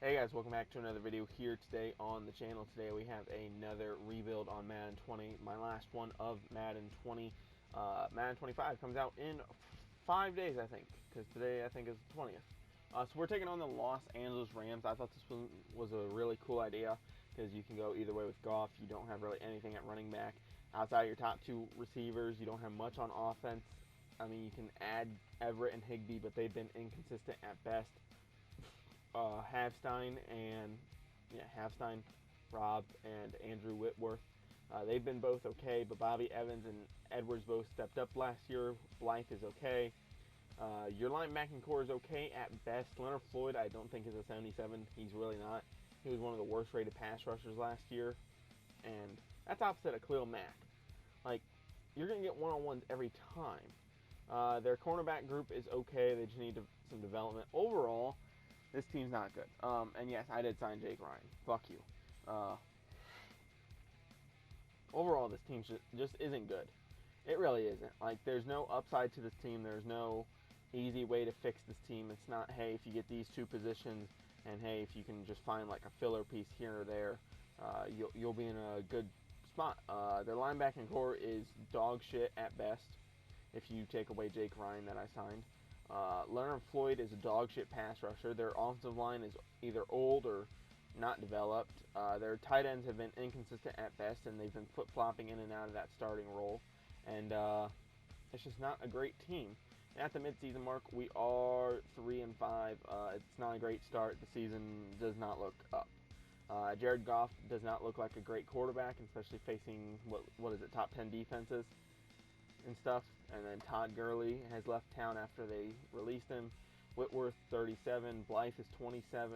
Hey guys, welcome back to another video here today on the channel. Today we have another rebuild on Madden 20, my last one of Madden 20. Madden 25 comes out in 5 days, I think, because today I think is the 20th. So we're taking on the Los Angeles Rams. I thought this one was a really cool idea because you can go either way with Goff. You don't have really anything at running back. Outside of your top two receivers, you don't have much on offense. I mean, you can add Everett and Higbee, but they've been inconsistent at best. Havstein, Rob, and Andrew Whitworth. They've been both okay, but Bobby Evans and Edwards both stepped up last year. Blythe is okay. Your linebacking core is okay at best. Leonard Floyd, I don't think is a 77. He's really not. He was one of the worst rated pass rushers last year, and that's opposite of Khalil Mack. Like, you're going to get one-on-ones every time. Their cornerback group is okay. They just need some development. Overall, this team's not good. And yes, I did sign Jake Ryan. Fuck you. Overall, this team just isn't good. It really isn't. Like, there's no upside to this team. There's no easy way to fix this team. It's not, hey, if you get these two positions, and hey, if you can just find like a filler piece here or there, you'll be in a good spot. Their linebacking core is dog shit at best. If you take away Jake Ryan that I signed. Leonard Floyd is a dog shit pass rusher. Their offensive line is either old or not developed. Their tight ends have been inconsistent at best, and they've been flip-flopping in and out of that starting role. And it's just not a great team. And at the midseason mark, we are 3-5. It's not a great start. The season does not look up. Jared Goff does not look like a great quarterback, especially facing what is it, top 10 defenses and stuff. And then Todd Gurley has left town after they released him. Whitworth 37, Blythe is 27.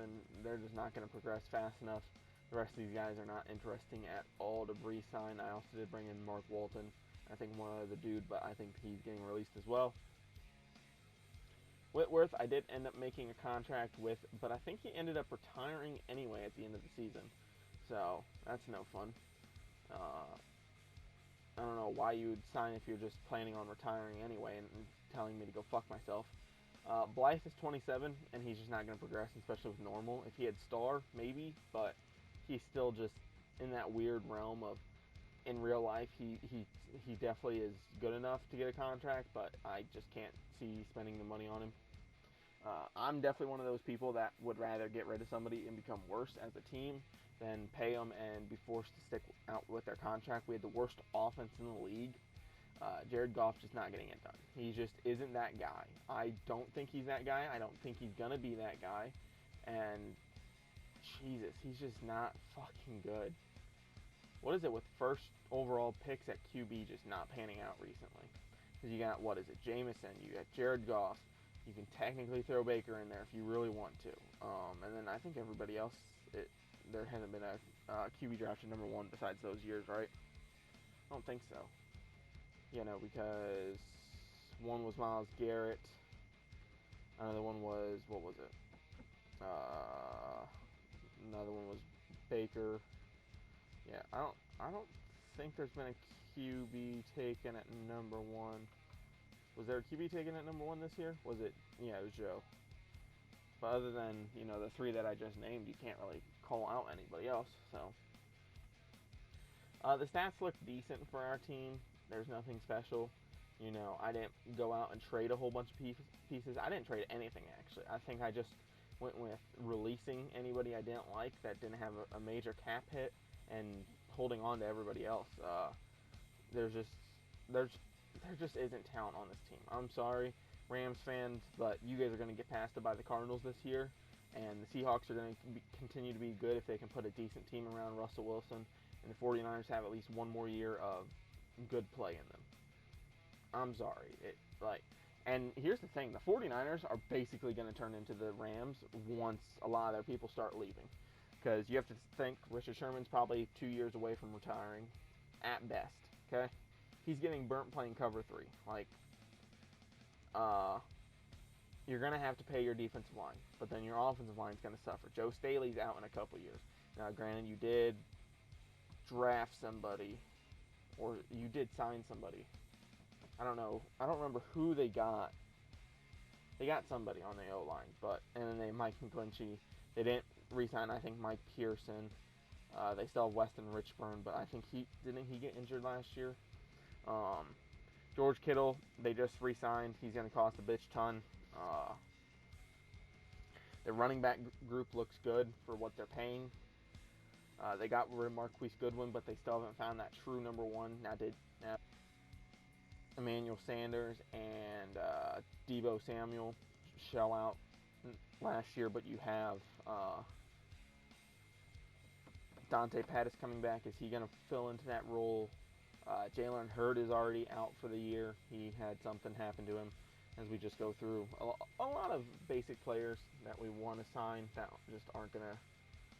They're just not going to progress fast enough. The rest of these guys are not interesting at all to re-sign. I also did bring in Mark Walton. I think one other dude, but I think he's getting released as well. Whitworth, I did end up making a contract with, but I think he ended up retiring anyway at the end of the season. So that's no fun. I don't know why you would sign if you're just planning on retiring anyway and telling me to go fuck myself. Blythe is 27, and he's just not going to progress, especially with normal. If he had star, maybe, but he's still just in that weird realm of, in real life, he definitely is good enough to get a contract, but I just can't see spending the money on him. I'm definitely one of those people that would rather get rid of somebody and become worse as a team than pay them and be forced to stick out with their contract. We had the worst offense in the league. Jared Goff just not getting it done. He just isn't that guy. I don't think he's that guy. I don't think he's going to be that guy. And Jesus, he's just not fucking good. What is it with first overall picks at QB just not panning out recently? Because you got, what is it, Jameson, you got Jared Goff. You can technically throw Baker in there if you really want to. And then I think everybody else, there hasn't been a QB drafted number one besides those years, right? I don't think so. Yeah, no, because one was Myles Garrett. Another one was, what was it? Another one was Baker. Yeah, I don't think there's been a QB taken at number one. Was there a QB taken at number one this year? Was it? Yeah, it was Joe. But other than, the three that I just named, you can't really call out anybody else. So the stats look decent for our team. There's nothing special. I didn't go out and trade a whole bunch of pieces. I didn't trade anything, actually. I think I just went with releasing anybody I didn't like that didn't have a major cap hit and holding on to everybody else. There just isn't talent on this team. I'm sorry, Rams fans, but you guys are going to get passed by the Cardinals this year, and the Seahawks are going to continue to be good if they can put a decent team around Russell Wilson, and the 49ers have at least one more year of good play in them. I'm sorry. And here's the thing, the 49ers are basically going to turn into the Rams once a lot of their people start leaving. Because you have to think Richard Sherman's probably 2 years away from retiring, at best, okay? He's getting burnt playing cover 3. You're going to have to pay your defensive line, but then your offensive line's going to suffer. Joe Staley's out in a couple years. Now, granted, you did draft somebody, or you did sign somebody. I don't know. I don't remember who they got They got somebody on the O-line, and then Mike McGlinchey. They didn't re-sign, I think, Mike Pearson. They still have Weston Richburn, but I think didn't he get injured last year? Um, George Kittle, they just re-signed. He's going to cost a bitch ton. Their running back group looks good for what they're paying. They got rid of Marquise Goodwin, but they still haven't found that true number one. Now Emmanuel Sanders and Deebo Samuel shell out last year, but you have Dante Pettis coming back. Is he going to fill into that role? Jalen Hurd is already out for the year. He had something happen to him. As we just go through a lot of basic players that we want to sign that just aren't going to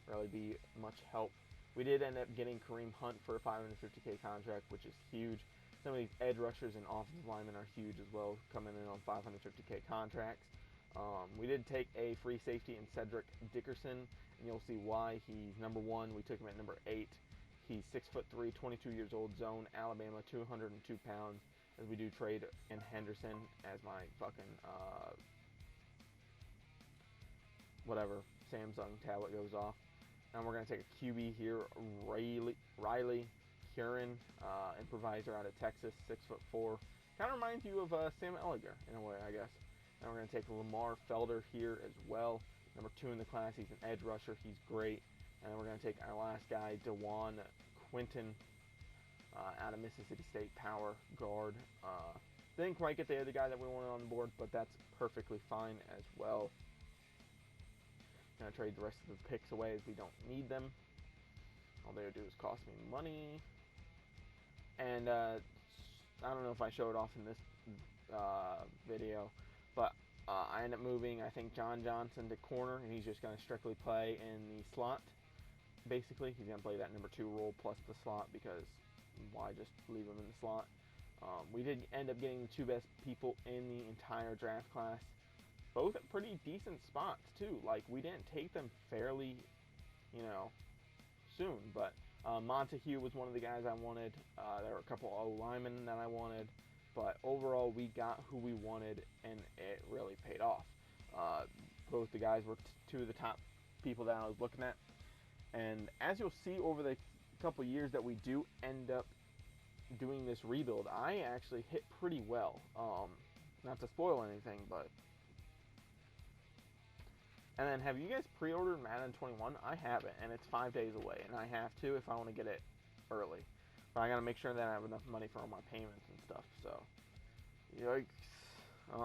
really be much help. We did end up getting Kareem Hunt for a $550K contract, which is huge. Some of these edge rushers and offensive linemen are huge as well, coming in on $550K contracts. We did take a free safety in Cedric Dickerson, and you'll see why. He's number 1. We took him at number 8. He's 6'3", 22 years old, zone, Alabama, 202 pounds. As we do trade in Henderson as my fucking whatever Samsung tablet goes off. And we're going to take a QB here, Riley Curran, improviser out of Texas, 6'4". Kind of reminds you of Sam Ehlinger in a way, I guess. And we're going to take Lamar Felder here as well, number 2 in the class. He's an edge rusher. He's great. And then we're going to take our last guy, DeJuan Quinton, out of Mississippi State, power guard. Didn't quite get the other guy that we wanted on the board, but that's perfectly fine as well. Gonna trade the rest of the picks away as we don't need them. All they do is cost me money. And I don't know if I showed off in this video, but I end up moving, I think, John Johnson to corner, and he's just gonna strictly play in the slot. Basically, he's gonna play that number 2 role plus the slot, because why just leave him in the slot? We did end up getting the 2 best people in the entire draft class, both at pretty decent spots too. Like, we didn't take them fairly, soon, but Montague was one of the guys I wanted. There were a couple of linemen that I wanted, but overall we got who we wanted, and it really paid off. Both the guys were 2 of the top people that I was looking at, and as you'll see over the couple years that we do end up doing this rebuild, I actually hit pretty well. Not to spoil anything, but... And then, have you guys pre-ordered Madden 21? I haven't, and it's 5 days away, and I have to if I want to get it early. But I gotta make sure that I have enough money for all my payments and stuff, so... Yikes. I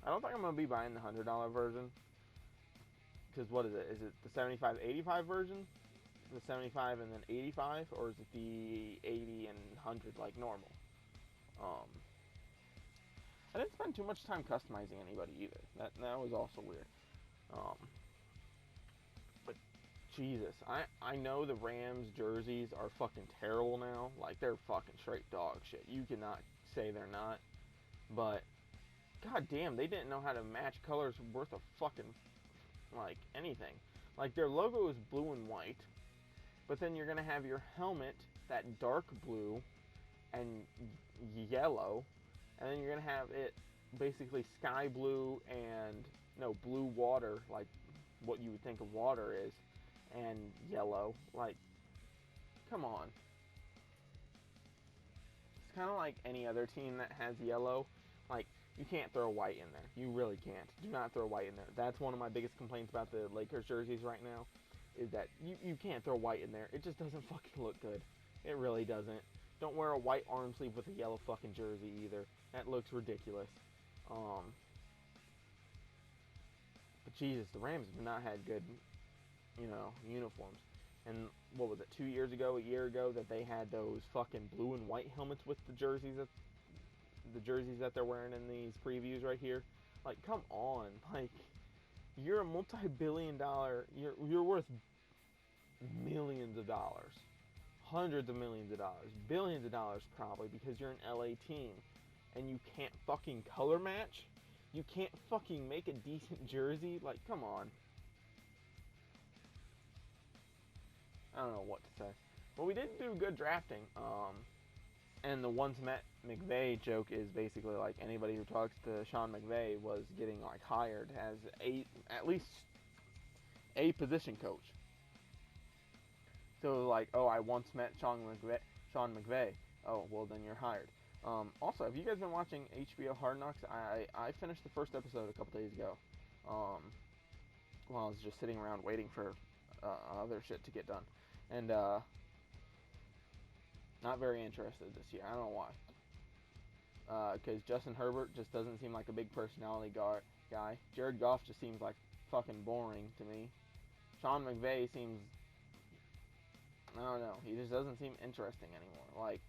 don't think I'm gonna be buying the $100 version. Because what is it? Is it the 75-85 version? The 75 and then 85, or is it the 80 and 100 like normal? I didn't spend too much time customizing anybody either. That was also weird. But Jesus, I know the Rams jerseys are fucking terrible now. Like, they're fucking straight dog shit. You cannot say they're not. But god damn, they didn't know how to match colors worth of fucking like anything. Like, their logo is blue and white. But then you're going to have your helmet, that dark blue and yellow. And then you're going to have it basically sky blue and, blue water, like what you would think of water is, and yellow. Like, come on. It's kind of like any other team that has yellow. Like, you can't throw white in there. You really can't. Do not throw white in there. That's one of my biggest complaints about the Lakers jerseys right now, is that you can't throw white in there. It just doesn't fucking look good. It really doesn't. Don't wear a white arm sleeve with a yellow fucking jersey either. That looks ridiculous. But Jesus, the Rams have not had good, uniforms. And what was it, a year ago, that they had those fucking blue and white helmets with the jerseys that they're wearing in these previews right here. Like, come on. Like, you're a multi-billion-dollar, you're worth millions of dollars, hundreds of millions of dollars, billions of dollars probably, because you're an LA team, and you can't fucking color match. You can't fucking make a decent jersey. Like, come on. I don't know what to say. But we did do good drafting. And the once Matt McVay joke is basically like anybody who talks to Sean McVay was getting like hired as at least a position coach. So like, oh, I once met Sean McVay. Oh, well then you're hired. Also, have you guys been watching HBO Hard Knocks? I finished the first episode a couple days ago. While I was just sitting around waiting for other shit to get done, and not very interested this year. I don't know why. Because Justin Herbert just doesn't seem like a big personality guy. Jared Goff just seems like fucking boring to me. Sean McVay seems, I don't know, he just doesn't seem interesting anymore. Like,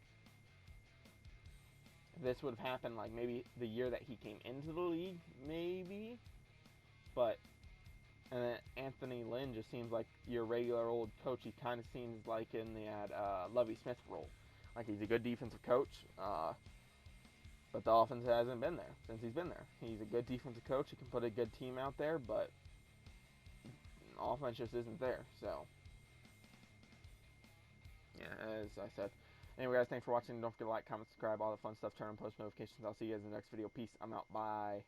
this would have happened like maybe the year that he came into the league, maybe. But, and then Anthony Lynn just seems like your regular old coach. He kind of seems like in the Lovie Smith role. Like he's a good defensive coach, but the offense hasn't been there since he's been there. He's a good defensive coach. He can put a good team out there, but the offense just isn't there. So, yeah, as I said. Anyway, guys, thanks for watching. Don't forget to like, comment, subscribe, all the fun stuff. Turn on post notifications. I'll see you guys in the next video. Peace. I'm out. Bye.